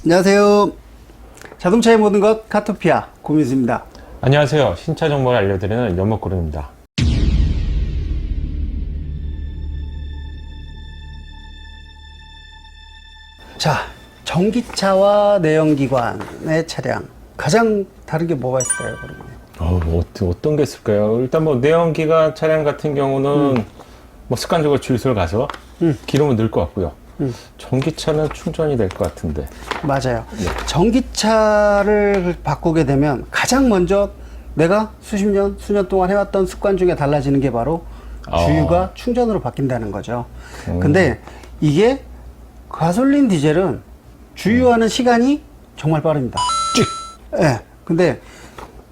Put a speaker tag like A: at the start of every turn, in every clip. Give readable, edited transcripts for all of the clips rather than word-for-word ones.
A: 안녕하세요. 자동차의 모든 것 카토피아 고민수입니다.
B: 안녕하세요. 신차 정보를 알려드리는 연목구름입니다.
A: 자, 전기차와 내연기관의 차량 가장 다른 게 뭐가 있을까요, 그러면?
B: 어떤 게 있을까요? 일단 뭐 내연기관 차량 같은 경우는 뭐 습관적으로 주유소를 가서 기름을 넣을 것 같고요. 전기차는 충전이 될 것 같은데.
A: 맞아요.
B: 네.
A: 전기차를 바꾸게 되면 가장 먼저 내가 수년 동안 해왔던 습관 중에 달라지는 게 바로 주유가 충전으로 바뀐다는 거죠. 근데 이게 가솔린 디젤은 주유하는 시간이 정말 빠릅니다.
B: 찍!
A: 예. 근데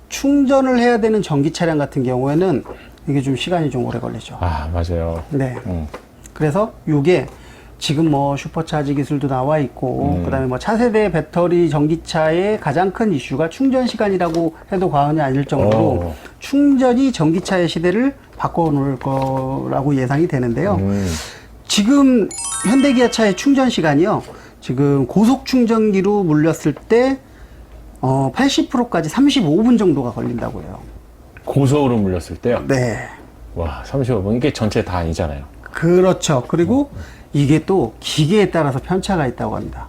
A: 충전을 해야 되는 전기 차량 같은 경우에는 이게 좀 시간이 좀 오래 걸리죠.
B: 아, 맞아요.
A: 네. 그래서 이게 지금 뭐 슈퍼차지 기술도 나와 있고, 그다음에 뭐 차세대 배터리 전기차의 가장 큰 이슈가 충전 시간이라고 해도 과언이 아닐 정도로 충전이 전기차의 시대를 바꿔놓을 거라고 예상이 되는데요. 지금 현대기아차의 충전 시간이요. 지금 고속 충전기로 물렸을 때 80%까지 35분 정도가 걸린다고 해요.
B: 고속으로 물렸을 때요?
A: 네.
B: 와, 35분. 이게 전체 다 아니잖아요.
A: 그렇죠. 그리고 이게 또 기계에 따라서 편차가 있다고 합니다.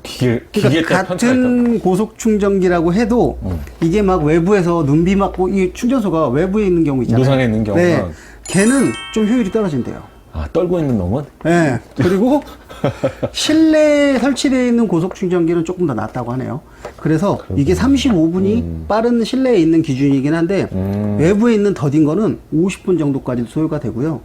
B: 기계에
A: 그러니까
B: 따라 편차가 있다.
A: 같은 고속 충전기라고 해도 이게 막 외부에서 눈비 맞고 이 충전소가 외부에 있는 경우 있잖아요.
B: 노선에 있는 경우는.
A: 네. 걔는 좀 효율이 떨어진대요.
B: 아, 떨고 있는 놈은?
A: 네. 그리고 실내에 설치되어 있는 고속 충전기는 조금 더 낫다고 하네요. 그래서 이게 35분이 빠른 실내에 있는 기준이긴 한데 외부에 있는 더딘 거는 50분 정도까지도 소요가 되고요.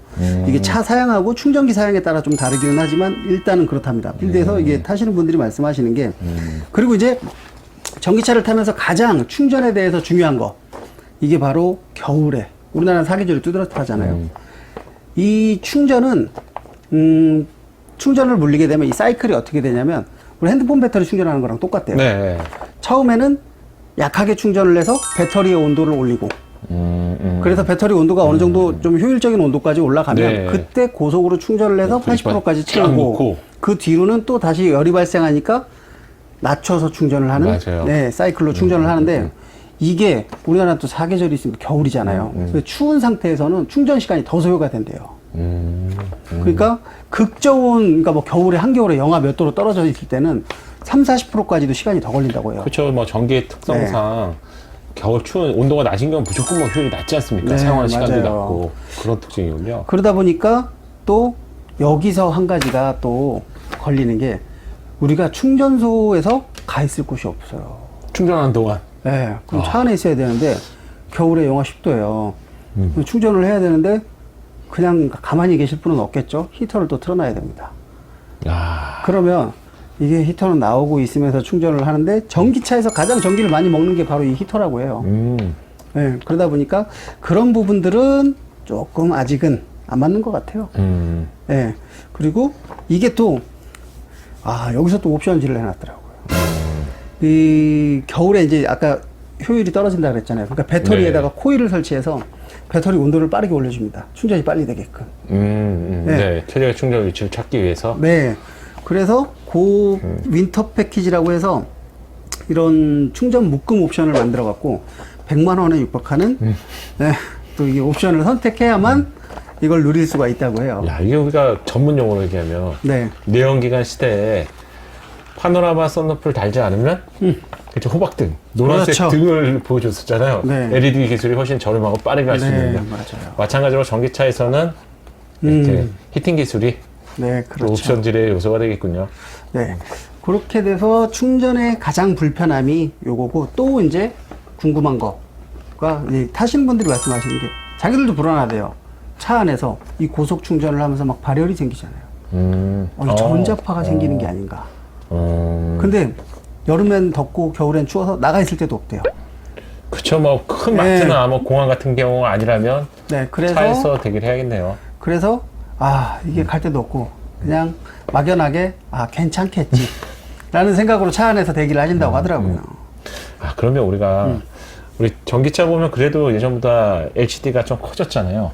A: 이게 차 사양하고 충전기 사양에 따라 좀 다르기는 하지만 일단은 그렇답니다. 필드에서 이게 타시는 분들이 말씀하시는 게 그리고 이제 전기차를 타면서 가장 충전에 대해서 중요한 거 이게 바로 겨울에 우리나라는 사계절이 뚜렷하잖아요. 이 충전은 충전을 물리게 되면 이 사이클이 어떻게 되냐면 우리 핸드폰 배터리 충전하는 거랑 똑같대요.
B: 네.
A: 처음에는 약하게 충전을 해서 배터리의 온도를 올리고 그래서 배터리 온도가 어느 정도 좀 효율적인 온도까지 올라가면
B: 네.
A: 그때 고속으로 충전을 해서 80%까지 채우고 그 뒤로는 또 다시 열이 발생하니까 낮춰서 충전을 하는
B: 맞아요.
A: 네, 사이클로 충전을 하는데 이게 우리나라는 또 사계절이 있으면 겨울이잖아요. 그래서 추운 상태에서는 충전 시간이 더 소요가 된대요. 그러니까 극저온, 그러니까 뭐 겨울에 한겨울에 영하 몇 도로 떨어져 있을 때는 40~40%까지도 시간이 더 걸린다고 해요.
B: 그렇죠. 뭐 전기의 특성상 겨울 추운 온도가 낮은 경우는 무조건 뭐 효율이 낮지 않습니까?
A: 네,
B: 사용하는 시간도
A: 맞아요.
B: 낮고 그런 특징이군요.
A: 그러다 보니까 또 여기서 한 가지가 또 걸리는 게 우리가 충전소에서 가 있을 곳이 없어요.
B: 충전하는 동안.
A: 네, 그럼 차 안에 있어야 되는데 겨울에 영하 10도예요. 충전을 해야 되는데 그냥 가만히 계실 분은 없겠죠. 히터를 또 틀어놔야 됩니다.
B: 아,
A: 그러면 이게 히터는 나오고 있으면서 충전을 하는데 전기차에서 가장 전기를 많이 먹는 게 바로 이 히터라고 해요. 네, 그러다 보니까 그런 부분들은 조금 아직은 안 맞는 것 같아요. 네, 그리고 이게 또 여기서 또 옵션질을 해놨더라고요. 이 겨울에 이제 아까 효율이 떨어진다 그랬잖아요. 그러니까 배터리에다가 코일을 설치해서 배터리 온도를 빠르게 올려줍니다. 충전이 빨리 되게끔.
B: 네. 최적의 충전 위치를 찾기 위해서.
A: 네. 그래서 그 윈터 패키지라고 해서 이런 충전 묶음 옵션을 만들어 갖고 100만 원에 육박하는 네, 또 이 옵션을 선택해야만 이걸 누릴 수가 있다고 해요.
B: 야, 이게 우리가 전문 용어로 얘기하면
A: 네.
B: 내연기관 시대에 파노라마 썬루프를 달지 않으면 그렇죠. 호박등, 노란색
A: 그렇죠.
B: 등을 보여줬었잖아요.
A: 네.
B: LED 기술이 훨씬 저렴하고 빠르게 할 수
A: 네,
B: 있는데
A: 맞아요.
B: 마찬가지로 전기차에서는 이렇게 히팅 기술이
A: 네,
B: 또
A: 그렇죠.
B: 옵션질의 요소가 되겠군요.
A: 네. 그렇게 돼서 충전의 가장 불편함이 요거고 또 이제 궁금한 거가 타시는 분들이 말씀하시는 게 자기들도 불안하대요. 차 안에서 이 고속 충전을 하면서 막 발열이 생기잖아요. 전자파가 생기는 게 아닌가. 근데 여름엔 덥고 겨울엔 추워서 나가 있을 때도 없대요.
B: 그쵸, 뭐 큰
A: 네.
B: 마트나 뭐 공항 같은 경우가 아니라면
A: 네, 그래서
B: 차에서 대기를 해야겠네요.
A: 그래서 이게 갈 데도 없고 그냥 막연하게 괜찮겠지 라는 생각으로 차 안에서 대기를 하신다고 하더라고요.
B: 그러면 우리가 우리 전기차 보면 그래도 예전보다 LCD가 좀 커졌잖아요.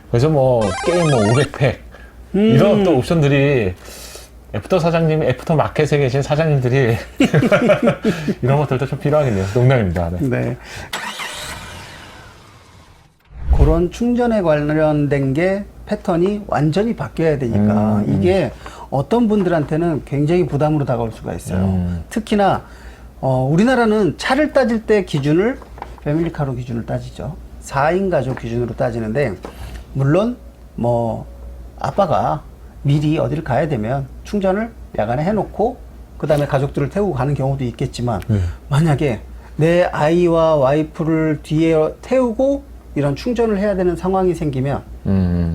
B: 그래서 뭐 게임 뭐 500팩 이런 또 옵션들이 애프터 사장님, 애프터 마켓에 계신 사장님들이 이런 것들도 좀 필요하겠네요. 농담입니다. 네.
A: 네. 그런 충전에 관련된 게 패턴이 완전히 바뀌어야 되니까 이게 어떤 분들한테는 굉장히 부담으로 다가올 수가 있어요. 특히나 우리나라는 차를 따질 때 기준을 패밀리카로 기준을 따지죠. 4인 가족 기준으로 따지는데 물론 뭐 아빠가 미리 어디를 가야 되면 충전을 야간에 해놓고 그 다음에 가족들을 태우고 가는 경우도 있겠지만 만약에 내 아이와 와이프를 뒤에 태우고 이런 충전을 해야 되는 상황이 생기면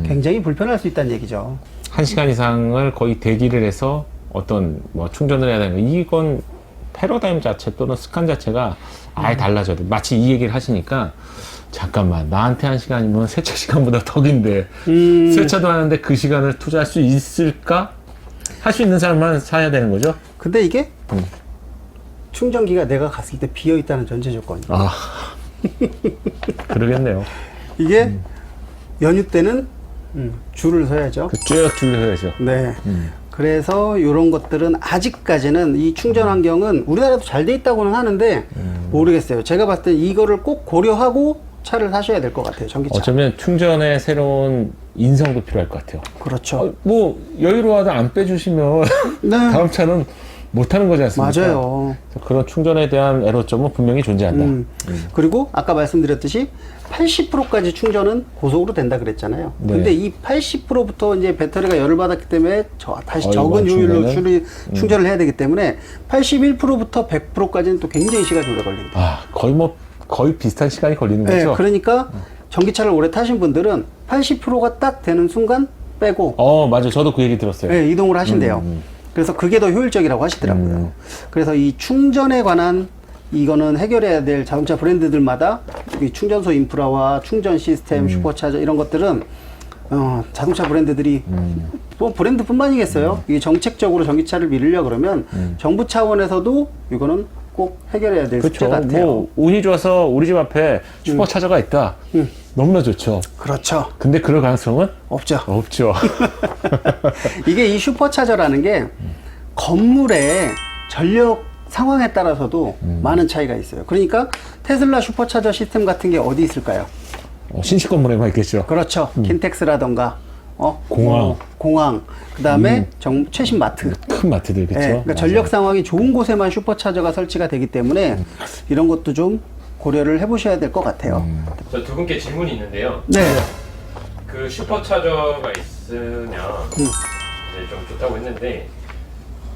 A: 굉장히 불편할 수 있다는 얘기죠.
B: 1시간 이상을 거의 대기를 해서 어떤 뭐 충전을 해야 되는 거. 이건 패러다임 자체 또는 습관 자체가 아예 달라져요. 마치 이 얘기를 하시니까 잠깐만 나한테 1시간이면 세차 시간보다 더 긴데 세차도 하는데 그 시간을 투자할 수 있을까? 할 수 있는 사람만 사야 되는 거죠?
A: 근데 이게 충전기가 내가 갔을 때 비어 있다는 전제 조건이에요.
B: 아 그러겠네요.
A: 이게 연휴 때는 줄을 서야죠.
B: 쭉 줄여야죠.
A: 네. 그래서 이런 것들은 아직까지는 이 충전 환경은 우리나라도 잘 돼 있다고는 하는데 모르겠어요. 제가 봤을 때 이거를 꼭 고려하고 차를 사셔야 될 것 같아요. 전기차.
B: 어쩌면 충전에 새로운 인성도 필요할 것 같아요.
A: 그렇죠.
B: 뭐 여유로워도 안 빼주시면
A: 네.
B: 다음 차는 못하는 거지 않습니까?
A: 맞아요.
B: 그런 충전에 대한 애로점은 분명히 존재한다.
A: 그리고 아까 말씀드렸듯이 80%까지 충전은 고속으로 된다 그랬잖아요.
B: 네.
A: 근데 이 80%부터 이제 배터리가 열을 받았기 때문에 다시
B: 어이구,
A: 적은 효율로
B: 충전은?
A: 충전을 해야 되기 때문에 81%부터 100%까지는 또 굉장히 시간이 오래 걸립니다.
B: 아, 거의 비슷한 시간이 걸리는
A: 네,
B: 거죠?
A: 그러니까 전기차를 오래 타신 분들은 80%가 딱 되는 순간 빼고
B: 맞아요. 저도 그 얘기 들었어요.
A: 네, 이동을 하신대요. 그래서 그게 더 효율적이라고 하시더라고요. 그래서 이 충전에 관한 이거는 해결해야 될 자동차 브랜드들마다 이 충전소 인프라와 충전 시스템, 슈퍼차저 이런 것들은 자동차 브랜드들이 뭐 브랜드뿐만이겠어요. 이게 정책적으로 전기차를 밀으려 그러면 정부 차원에서도 이거는 꼭 해결해야 될 숙제
B: 그렇죠.
A: 같아요.
B: 뭐 운이 좋아서 우리 집 앞에 슈퍼차저가 있다. 너무나 좋죠.
A: 그렇죠.
B: 근데 그럴 가능성은
A: 없죠.
B: 없죠.
A: 이게 이 슈퍼차저라는 게 건물의 전력 상황에 따라서도 많은 차이가 있어요. 그러니까 테슬라 슈퍼차저 시스템 같은 게 어디 있을까요?
B: 신식 건물에만 있겠죠.
A: 그렇죠. 킨텍스라던가
B: 공항.
A: 공항. 그다음에 최신 마트.
B: 큰 마트들 그렇죠.
A: 네, 그러니까 전력 상황이 좋은 곳에만 슈퍼차저가 설치가 되기 때문에 이런 것도 좀 고려를 해보셔야 될 것 같아요.
C: 저 두 분께 질문이 있는데요.
A: 네.
C: 그 슈퍼차저가 있으면 이제 좀 좋다고 했는데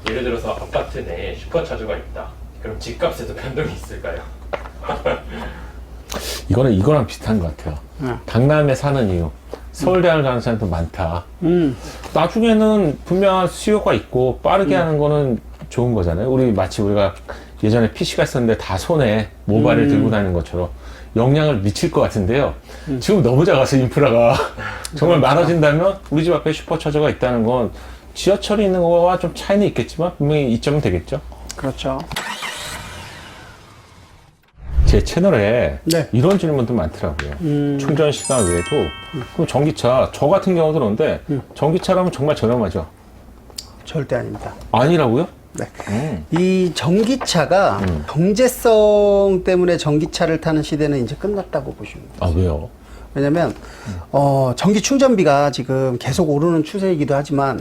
C: 예를 들어서 아파트 내에 슈퍼차저가 있다. 그럼 집값에도 변동이 있을까요?
B: 이거랑 비슷한 것 같아요. 강남에 사는 이유. 서울대학을 가는 사람도 많다. 나중에는 분명한 수요가 있고 빠르게 하는 거는 좋은 거잖아요. 마치 우리가 예전에 PC가 있었는데 다 손에 모바일을 들고 다니는 것처럼 영향을 미칠 것 같은데요. 지금 너무 작아서 인프라가 정말 많아진다면 우리 집 앞에 슈퍼차저가 있다는 건 지하철이 있는 거와 좀 차이는 있겠지만 분명히 이점은 되겠죠.
A: 그렇죠.
B: 제 채널에
A: 네.
B: 이런 질문도 많더라고요. 충전 시간 외에도 그럼 전기차, 저 같은 경우도 그런데 전기차라면 정말 저렴하죠?
A: 절대 아닙니다.
B: 아니라고요?
A: 네. 이 전기차가 경제성 때문에 전기차를 타는 시대는 이제 끝났다고 보시면 돼요.
B: 아, 왜요?
A: 왜냐면 전기 충전비가 지금 계속 오르는 추세이기도 하지만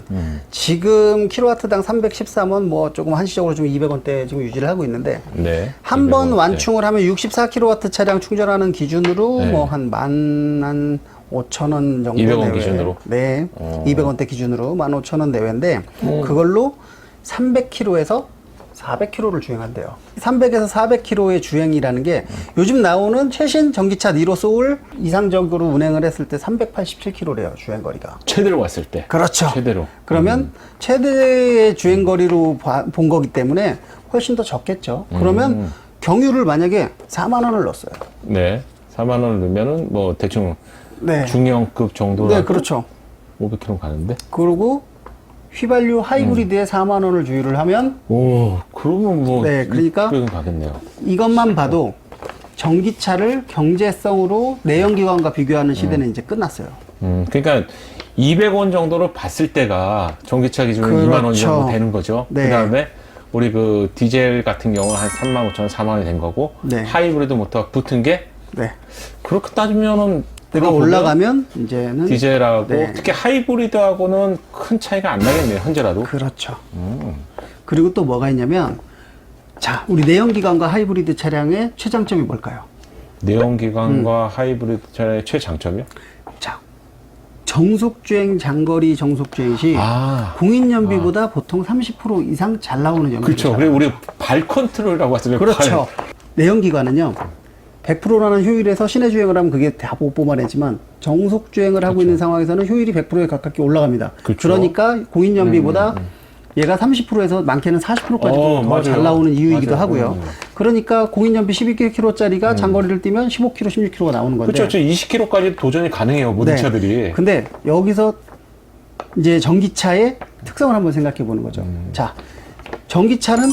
A: 지금 킬로와트당 313원 뭐 조금 한시적으로 좀 200원대 지금 유지를 하고 있는데
B: 네.
A: 한 번
B: 200원,
A: 완충을 하면 64킬로와트 차량 충전하는 기준으로
B: 네.
A: 뭐 한 15,000원 정도
B: 200원
A: 내외.
B: 기준으로?
A: 네. 200원대 기준으로 15,000원 내외인데 그걸로 300km에서 400km를 주행한대요. 300에서 400km의 주행이라는 게 요즘 나오는 최신 전기차 니로 소울 이상적으로 운행을 했을 때 387km래요, 주행거리가.
B: 최대로 왔을 때.
A: 그렇죠.
B: 최대로.
A: 그러면 최대의 주행거리로 본 거기 때문에 훨씬 더 적겠죠. 그러면 경유를 만약에 4만 원을 넣었어요.
B: 네. 4만 원을 넣으면은 뭐 대충
A: 네.
B: 중형급 정도로
A: 네, 그렇죠.
B: 500km 가는데.
A: 그리고 휘발유 하이브리드에 4만 원을 주유를 하면
B: 오, 그러면 뭐
A: 네, 그러니까
B: 600은 가겠네요.
A: 이것만 봐도 전기차를 경제성으로 내연기관과 비교하는 시대는 이제 끝났어요.
B: 그러니까 200원 정도로 봤을 때가 전기차 기준으로
A: 그렇죠.
B: 2만 원 정도 되는 거죠.
A: 네.
B: 그 다음에 우리 그 디젤 같은 경우는 한 3만 5천 원, 4만 원이 된 거고,
A: 네.
B: 하이브리드 모터가 붙은 게
A: 네.
B: 그렇게 따지면은
A: 내가 올라가면 이제는
B: 디젤하고
A: 네.
B: 특히 하이브리드하고는 큰 차이가 안 나겠네요, 현재라도.
A: 그렇죠. 그리고 또 뭐가 있냐면 자, 우리 내연기관과 하이브리드 차량의 최장점이 뭘까요?
B: 내연기관과 하이브리드 차량의 최장점이요?
A: 자, 정속주행 장거리 정속주행 시 공인연비보다 보통 30% 이상 잘 나오는 연비.
B: 그렇죠. 그리고 우리 발 컨트롤이라고 하잖아요.
A: 그렇죠. 내연기관은요. 100%라는 효율에서 시내 주행을 하면 그게 다 못 뽑아내지만 정속 주행을 하고 있는 상황에서는 효율이 100%에 가깝게 올라갑니다.
B: 그렇죠.
A: 그러니까 공인연비보다 얘가 30%에서 많게는 40%까지도 더 잘 나오는 이유이기도
B: 맞아요.
A: 하고요. 그러니까 공인연비 12km짜리가 장거리를 뛰면 15km, 16km가 나오는 건데.
B: 그렇죠. 20km까지 도전이 가능해요, 모든
A: 네.
B: 차들이.
A: 근데 여기서 이제 전기차의 특성을 한번 생각해 보는 거죠. 자, 전기차는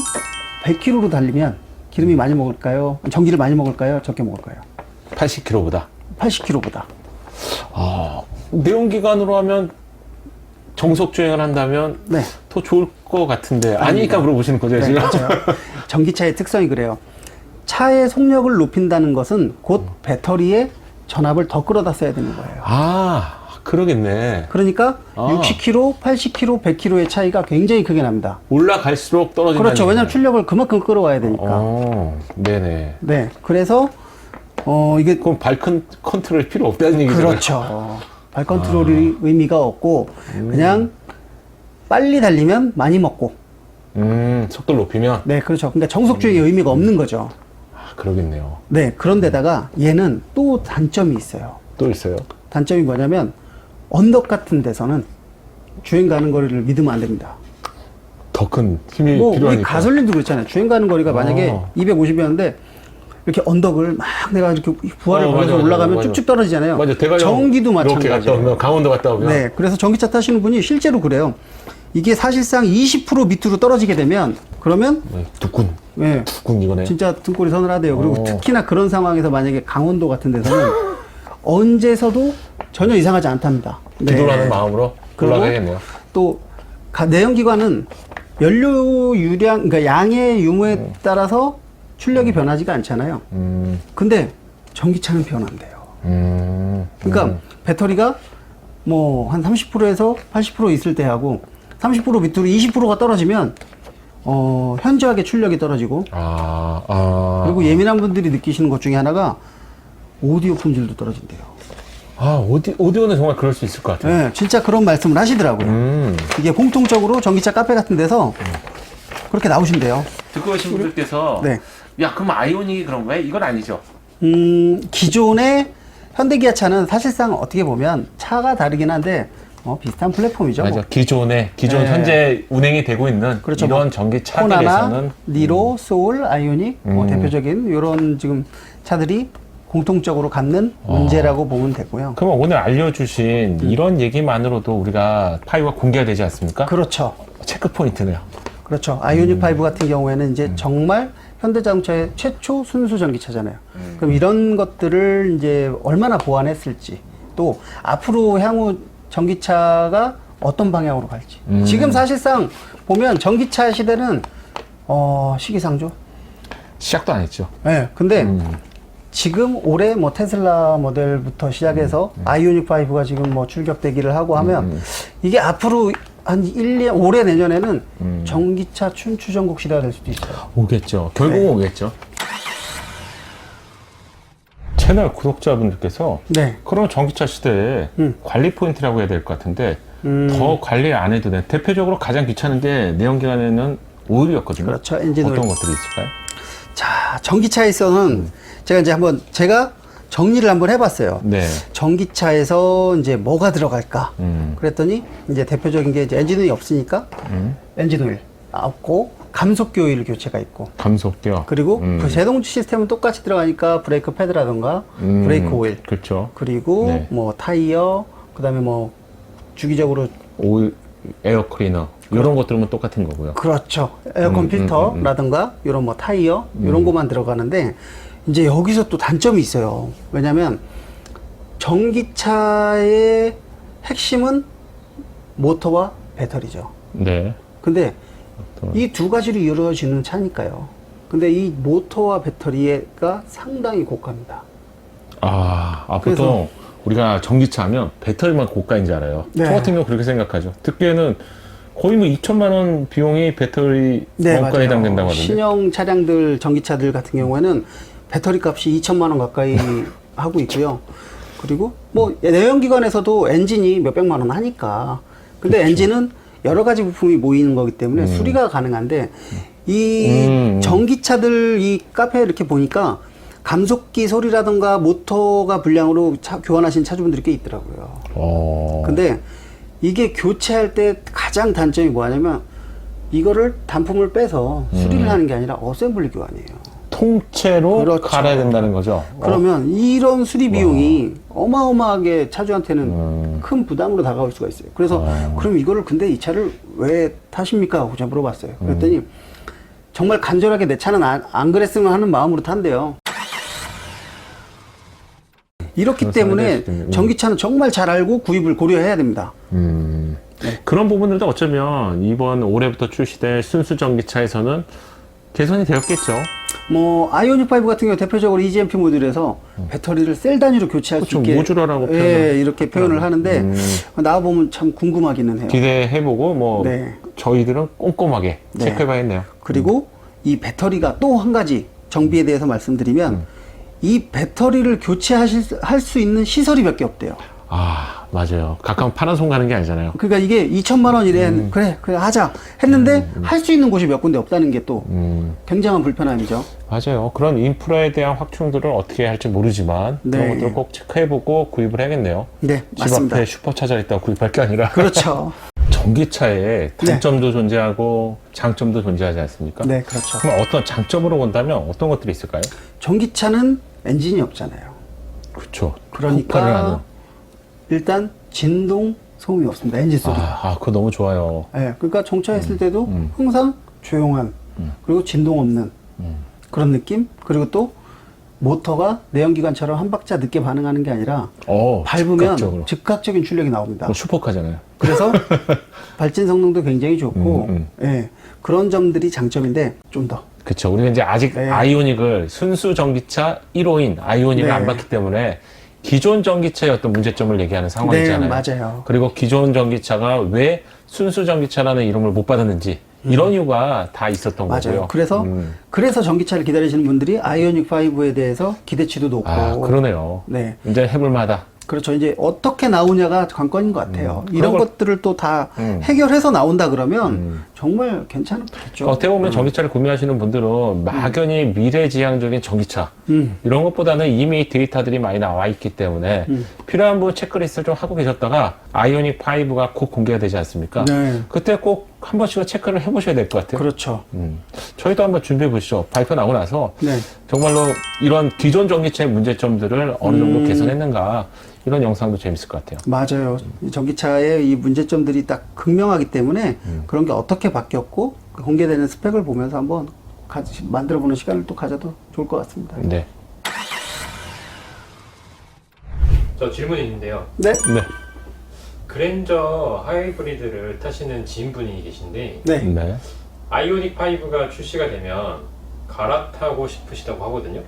A: 100km로 달리면 기름이 많이 먹을까요? 전기를 많이 먹을까요? 적게 먹을까요?
B: 80km보다.
A: 80km보다.
B: 내연기관으로 하면 정속 주행을 한다면
A: 네.
B: 더 좋을 것 같은데 아니니까 물어보시는 거죠,
A: 네,
B: 지금?
A: 맞아요. 전기차의 특성이 그래요. 차의 속력을 높인다는 것은 곧 배터리에 전압을 더 끌어다 써야 되는 거예요.
B: 그러겠네.
A: 그러니까 60km, 80km, 100km의 차이가 굉장히 크게 납니다.
B: 올라갈수록 떨어진다.
A: 그렇죠. 왜냐하면 출력을 그만큼 끌어와야 되니까.
B: 네네.
A: 네. 그래서 이게
B: 그럼 발 컨트롤 필요 없다는 얘기죠.
A: 그렇죠. 발 컨트롤이 의미가 없고 그냥 빨리 달리면 많이 먹고.
B: 속도를 높이면.
A: 네, 그렇죠. 그러니까 정속 주행의 의미가 없는 거죠.
B: 그러겠네요.
A: 네. 그런데다가 얘는 또 단점이 있어요.
B: 또 있어요?
A: 단점이 뭐냐면 언덕 같은 데서는 주행 가는 거리를 믿으면 안 됩니다.
B: 더 큰 힘이
A: 뭐 우리
B: 필요하니까.
A: 가솔린도 그렇잖아요. 주행 가는 거리가 만약에 250이었는데 이렇게 언덕을 막 내가 이렇게 부하를 벌여서 올라가면
B: 맞아.
A: 쭉쭉 떨어지잖아요.
B: 맞아. 대관령
A: 전기도
B: 이렇게 갔다
A: 마찬가지예요.
B: 오면 강원도 갔다 오면.
A: 네, 그래서 전기차 타시는 분이 실제로 그래요. 이게 사실상 20% 밑으로 떨어지게 되면 그러면
B: 두근.
A: 네,
B: 두근 이거네.
A: 진짜 등골이 서늘하대요. 그리고
B: 어.
A: 특히나 그런 상황에서 만약에 강원도 같은 데서는 언제서도 전혀 이상하지 않답니다. 네.
B: 기도라는 마음으로
A: 그리고
B: 올라가겠네요.
A: 또 내연기관은 연료 유량, 그러니까 양의 유무에 따라서 출력이 변하지가 않잖아요. 근데 전기차는 변한대요. 그러니까 배터리가 뭐 한 30%에서 80% 있을 때 하고 30% 밑으로 20%가 떨어지면 현저하게 출력이 떨어지고 그리고 예민한 분들이 느끼시는 것 중에 하나가 오디오 품질도 떨어진대요.
B: 오디오는 정말 그럴 수 있을 것 같아요.
A: 네, 진짜 그런 말씀을 하시더라고요. 이게 공통적으로 전기차 카페 같은 데서 그렇게 나오신대요.
B: 듣고 계신 분들께서
A: 네.
B: 야 그럼 아이오닉이 그런 거야? 이건 아니죠.
A: 기존의 현대기아차는 사실상 어떻게 보면 차가 다르긴 한데 비슷한 플랫폼이죠.
B: 맞아.
A: 뭐.
B: 기존
A: 네.
B: 현재 운행이 되고 있는
A: 그렇죠.
B: 이런
A: 뭐
B: 전기차들에서는
A: 코나나, 니로, 소울, 아이오닉 뭐 대표적인 이런 지금 차들이 공통적으로 갖는 문제라고 보면 되고요.
B: 그러면 오늘 알려주신 이런 얘기만으로도 우리가 파이가 공개가 되지 않습니까?
A: 그렇죠.
B: 체크 포인트네요.
A: 그렇죠. 아이오닉 5 같은 경우에는 이제 정말 현대자동차의 최초 순수 전기차잖아요. 그럼 이런 것들을 이제 얼마나 보완했을지 또 앞으로 향후 전기차가 어떤 방향으로 갈지. 지금 사실상 보면 전기차 시대는 시기상조.
B: 시작도 안 했죠.
A: 네, 근데 지금 올해 뭐 테슬라 모델부터 시작해서 아이오닉 5가 지금 뭐 출격되기를 하고 하면 이게 앞으로 한 1년, 올해 내년에는 전기차 춘추 전국 시대가 될 수도 있어요.
B: 오겠죠. 결국은
A: 네.
B: 오겠죠. 채널 구독자분들께서
A: 네.
B: 그럼 전기차 시대에 관리 포인트라고 해야 될 것 같은데 더 관리 안 해도 돼. 대표적으로 가장 귀찮은 게 내연기관에는 오일이었거든요.
A: 그렇죠. 엔진
B: 어떤
A: 오일.
B: 것들이 있을까요?
A: 자, 전기차에서는 제가 정리를 한번 해봤어요.
B: 네.
A: 전기차에서 이제 뭐가 들어갈까? 그랬더니 이제 대표적인 게 이제 엔진 오일이 없으니까 엔진 오일 없고 감속기 오일 교체가 있고
B: 감속기요.
A: 그리고 그 제동 시스템은 똑같이 들어가니까 브레이크 패드라던가 브레이크 오일
B: 그렇죠.
A: 그리고
B: 네.
A: 뭐 타이어 그다음에 뭐 주기적으로
B: 오일, 에어 클리너 이런 것들은 똑같은 거고요.
A: 그렇죠. 에어컨 필터라든가 이런 뭐 타이어 이런 것만 들어가는데 이제 여기서 또 단점이 있어요. 왜냐면 전기차의 핵심은 모터와 배터리죠.
B: 네.
A: 근데 이 두 가지로 이루어지는 차니까요. 근데 이 모터와 배터리가 상당히 고가입니다.
B: 보통
A: 그래서-
B: 우리가 전기차 하면 배터리만 고가인 줄 알아요.
A: 네.
B: 저 같은 경우 그렇게 생각하죠. 듣기에는 거의 뭐 2천만 원 비용이 배터리 원가에
A: 맞아요.
B: 해당된다고 하던데.
A: 신형 차량들, 전기차들 같은 경우에는 배터리 값이 2천만 원 가까이 하고 있고요. 그리고 뭐 내연기관에서도 엔진이 몇백만 원 하니까. 근데 엔진은 여러 가지 부품이 모이는 거기 때문에 수리가 가능한데 이 전기차들 이 카페에 이렇게 보니까 감속기 소리라든가 모터가 불량으로 교환하신 차주분들이 꽤 있더라고요. 근데 이게 교체할 때 가장 단점이 뭐냐면 이거를 단품을 빼서 수리를 하는 게 아니라 어셈블리 교환이에요.
B: 통째로
A: 그렇죠.
B: 갈아야 된다는 거죠.
A: 그러면 이런 수리 비용이 어마어마하게 차주한테는 큰 부담으로 다가올 수가 있어요. 그래서 그럼 이거를 근데 이 차를 왜 타십니까? 하고 제가 물어봤어요. 그랬더니 정말 간절하게 내 차는 안 그랬으면 하는 마음으로 탄대요. 이렇기
B: 그런
A: 때문에
B: 사람들이 있군요.
A: 전기차는 정말 잘 알고 구입을 고려해야 됩니다.
B: 그런 부분들도 어쩌면 이번 올해부터 출시될 순수 전기차에서는 개선이 되었겠죠.
A: 뭐 아이오닉 5 같은 경우 대표적으로 EGMP 모듈에서 배터리를 셀 단위로 교체할
B: 그렇죠.
A: 수 있게
B: 모듈화라고
A: 이렇게 표현을 하는데 나와보면 참 궁금하기는 해요.
B: 기대해보고 뭐
A: 네.
B: 저희들은 꼼꼼하게
A: 네.
B: 체크해봐야겠네요.
A: 그리고 이 배터리가 또 한 가지 정비에 대해서 말씀드리면 이 배터리를 할 수 있는 시설이 몇 개 없대요.
B: 맞아요. 가까운 파란손 가는 게 아니잖아요.
A: 그러니까 이게 2천만 원이래. 그래 하자 했는데 할 수 있는 곳이 몇 군데 없다는 게 또 굉장한 불편함이죠.
B: 맞아요. 그런 인프라에 대한 확충들을 어떻게 할지 모르지만
A: 네.
B: 그런 것들을 꼭 체크해보고 구입을 해야겠네요.
A: 네,
B: 집
A: 맞습니다.
B: 앞에 슈퍼차저 있다고 구입할 게 아니라
A: 그렇죠.
B: 전기차에 단점도 존재하고 장점도 존재하지 않습니까?
A: 네, 그렇죠.
B: 그럼 어떤 장점으로 본다면 어떤 것들이 있을까요?
A: 전기차는 엔진이 없잖아요.
B: 그렇죠.
A: 그러니까
B: 폭발을 하는.
A: 일단 진동 소음이 없습니다. 엔진 소리.
B: 그거 너무 좋아요.
A: 네, 그러니까 정차했을 때도 항상 조용한 그리고 진동 없는 그런 느낌. 그리고 또 모터가 내연기관처럼 한 박자 늦게 반응하는 게 아니라 밟으면
B: 즉각적으로.
A: 즉각적인 출력이 나옵니다.
B: 그건 슈퍼카잖아요.
A: 그래서 발진 성능도 굉장히 좋고 예, 그런 점들이 장점인데 좀 더
B: 그렇죠. 우리가 이제 아직
A: 네.
B: 아이오닉을 순수 전기차 1호인 아이오닉을
A: 네.
B: 안 봤기 때문에 기존 전기차의 어떤 문제점을 얘기하는 상황이잖아요.
A: 맞아요.
B: 그리고 기존 전기차가 왜 순수 전기차라는 이름을 못 받았는지 이런 이유가 다 있었던
A: 맞아요.
B: 거고요.
A: 그래서 전기차를 기다리시는 분들이 아이오닉 5에 대해서 기대치도 높고
B: 그러네요.
A: 네.
B: 이제 해볼 만하다.
A: 그렇죠. 이제 어떻게 나오냐가 관건인 것 같아요. 이런
B: 그걸-
A: 것들을 또 다 해결해서 나온다 그러면 정말 괜찮겠죠.
B: 어떻게 보면 전기차를 구매하시는 분들은 막연히 미래지향적인 전기차 이런 것보다는 이미 데이터들이 많이 나와 있기 때문에 필요한 부분 체크리스트를 좀 하고 계셨다가 아이오닉 5가 곧 공개가 되지 않습니까?
A: 네.
B: 그때 꼭 한 번씩은 체크를 해보셔야 될 것 같아요.
A: 그렇죠.
B: 저희도 한번 준비해 보시죠. 발표 나고 나서
A: 네.
B: 정말로 이런 기존 전기차의 문제점들을 어느 정도 개선했는가 이런 영상도 재밌을 것 같아요.
A: 맞아요. 이 전기차의 이 문제점들이 딱 극명하기 때문에 그런 게 어떻게 바뀌었고 공개되는 스펙을 보면서 한번 만들어보는 시간을 또 가져도 좋을 것 같습니다.
B: 네.
C: 저 질문이 있는데요.
A: 네.
B: 네.
C: 그랜저 하이브리드를 타시는 지인분이 계신데
A: 네.
B: 네.
C: 아이오닉 5가 출시가 되면 갈아타고 싶으시다고 하거든요.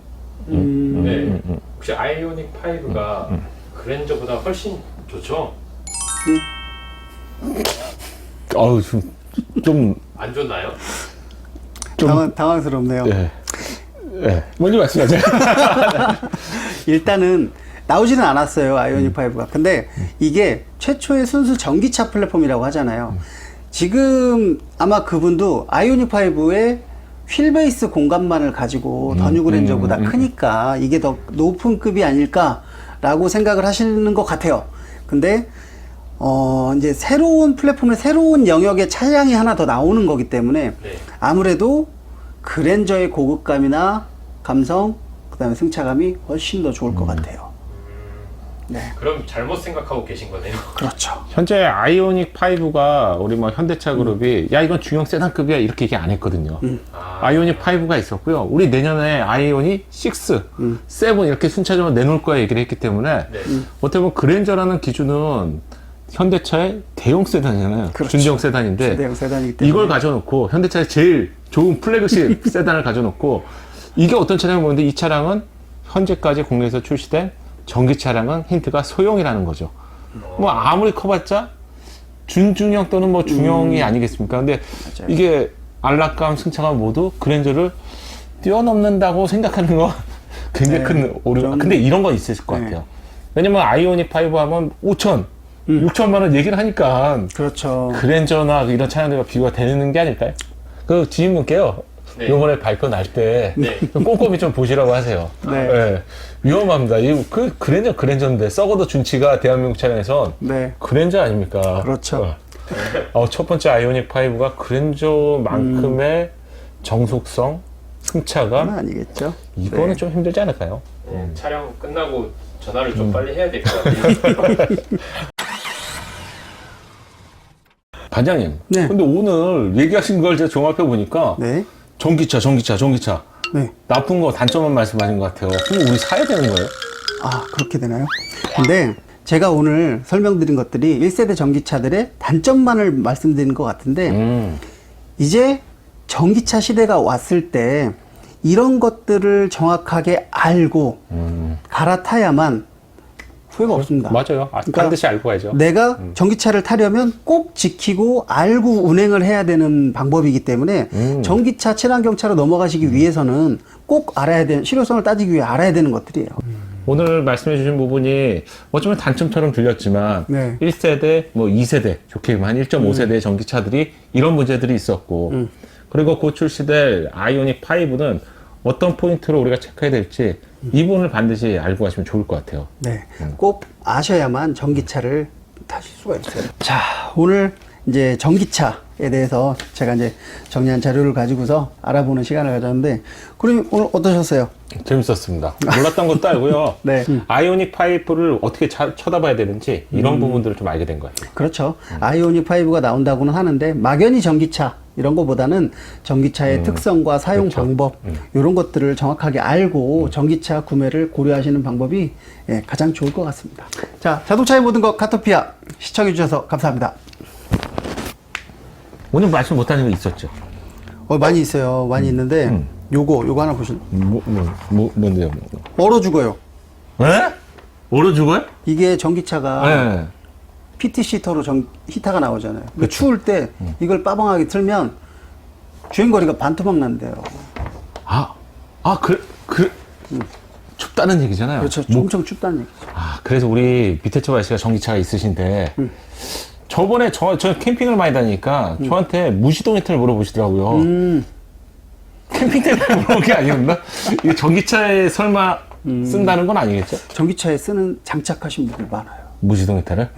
A: 음,
C: 네. 혹시 아이오닉 5가 그랜저보다 훨씬 좋죠?
B: 어우, 좀,
C: 안 좋나요?
A: 당황스럽네요.
B: 예. 예. 먼저 말씀하세요.
A: 일단은 나오지는 않았어요. 아이오닉 5가. 근데 이게 최초의 순수 전기차 플랫폼이라고 하잖아요. 지금 아마 그분도 아이오닉 5의 휠베이스 공간만을 가지고 더 뉴 그랜저보다 크니까 이게 더 높은 급이 아닐까라고 생각을 하시는 것 같아요. 근데 이제 새로운 플랫폼의 새로운 영역의 차량이 하나 더 나오는 거기 때문에
C: 네.
A: 아무래도 그랜저의 고급감이나 감성, 그 다음에 승차감이 훨씬 더 좋을 것 같아요. 네.
C: 그럼 잘못 생각하고 계신 거네요.
A: 그렇죠.
B: 현재 아이오닉 5가 우리 뭐 현대차 그룹이 야 이건 중형 세단급이야 이렇게 얘기 안 했거든요. 아이오닉 5가 있었고요. 우리 내년에 아이오닉 6, 7 이렇게 순차적으로 내놓을 거야 얘기를 했기 때문에
C: 네.
B: 어떻게 보면 그랜저라는 기준은 현대차의 대형 세단이잖아요.
A: 그렇죠.
B: 준대형 세단인데
A: 대형 세단이기 때문에.
B: 이걸 가져놓고 현대차의 제일 좋은 플래그십 세단을 가져놓고 이게 어떤 차량을 보는데 이 차량은 현재까지 국내에서 출시된 전기 차량은 힌트가 소형이라는 거죠. 뭐 아무리 커봤자 준중형 또는 뭐 중형이 아니겠습니까? 근데
A: 맞아요.
B: 이게 안락감, 승차감 모두 그랜저를 뛰어넘는다고 생각하는 건 굉장히
A: 네,
B: 큰 오류.
A: 좀-
B: 근데 이런 건 있을 것
A: 네.
B: 같아요. 왜냐면 아이오닉 5 하면 5천, 6천만 원 얘기를 하니까
A: 그렇죠.
B: 그랜저나 이런 차량들과 비교가 되는 게 아닐까요? 그 지인분께요.
C: 네.
B: 요번에 발표 날 때
C: 네.
B: 꼼꼼히 좀 보시라고 하세요.
A: 네.
B: 위험합니다. 그 그랜저인데 썩어도 준치가 대한민국 차량에선
A: 네.
B: 그랜저 아닙니까?
A: 그렇죠.
B: 첫 번째 아이오닉 5가 그랜저만큼의 정속성, 승차감
A: 그건 아니겠죠.
B: 이거는
A: 네.
B: 좀 힘들지 않을까요?
C: 네, 촬영 끝나고 전화를 좀 빨리 해야 될 것 같아요.
B: 반장님.
A: 네.
B: 근데 오늘 얘기하신 걸 제가 종합해 보니까
A: 네.
B: 전기차.
A: 네.
B: 나쁜 거 단점만 말씀하신 것 같아요. 그럼 우리 사야 되는 거예요?
A: 아, 그렇게 되나요? 근데 제가 오늘 설명드린 것들이 1세대 전기차들의 단점만을 말씀드린 것 같은데 이제 전기차 시대가 왔을 때 이런 것들을 정확하게 알고 갈아타야만 후회가 없습니다.
B: 맞아요.
A: 그러니까
B: 반드시 알고 가야죠.
A: 내가 전기차를 타려면 꼭 지키고 알고 운행을 해야 되는 방법이기 때문에 전기차 친환경차로 넘어가시기 위해서는 꼭 알아야 되는, 실효성을 따지기 위해 알아야 되는 것들이에요.
B: 오늘 말씀해 주신 부분이 어쩌면 단점처럼 들렸지만
A: 네.
B: 1세대, 뭐 2세대, 좋게 한 1.5세대의 전기차들이 이런 문제들이 있었고 그리고 곧 출시될 아이오닉 5는 어떤 포인트로 우리가 체크해야 될지 이 부분을 반드시 알고 가시면 좋을 것 같아요.
A: 네, 꼭 아셔야만 전기차를 타실 수가 있어요. 자, 오늘 이제 전기차에 대해서 제가 이제 정리한 자료를 가지고서 알아보는 시간을 가졌는데, 그럼 오늘 어떠셨어요?
B: 재밌었습니다. 몰랐던 것도 알고요.
A: 네.
B: 아이오닉 5를 어떻게 쳐다봐야 되는지 이런 부분들을 좀 알게 된 거예요.
A: 그렇죠. 아이오닉 5가 나온다고는 하는데 막연히 전기차 이런 거보다는 전기차의 특성과 사용
B: 그렇죠.
A: 방법 이런 것들을 정확하게 알고 전기차 구매를 고려하시는 방법이 예, 가장 좋을 것 같습니다. 자, 자동차의 모든 것 카토피아 시청해 주셔서 감사합니다.
B: 오늘 말씀 못하는 거 있었죠?
A: 많이 있어요. 많이 있는데 요거 하나 보시면
B: 뭔데요?
A: 얼어 죽어요.
B: 에? 얼어 죽어요?
A: 이게 전기차가
B: 네.
A: PT 시터로 히터가 나오잖아요. 근데 추울 때 이걸 빠방하게 틀면 주행거리가 반토막 난대요.
B: 춥다는 얘기잖아요.
A: 그렇죠. 엄청 춥다는 얘기죠.
B: 그래서 우리 밑에처 아저씨가 전기차가 있으신데, 저번에 저 캠핑을 많이 다니니까 저한테 무시동 히터를 물어보시더라고요. 캠핑 때문에 물어본 게 아니었나? 이게 전기차에 설마 쓴다는 건 아니겠죠?
A: 전기차에 쓰는 장착하신 분들 많아요.
B: 무시동 히터를?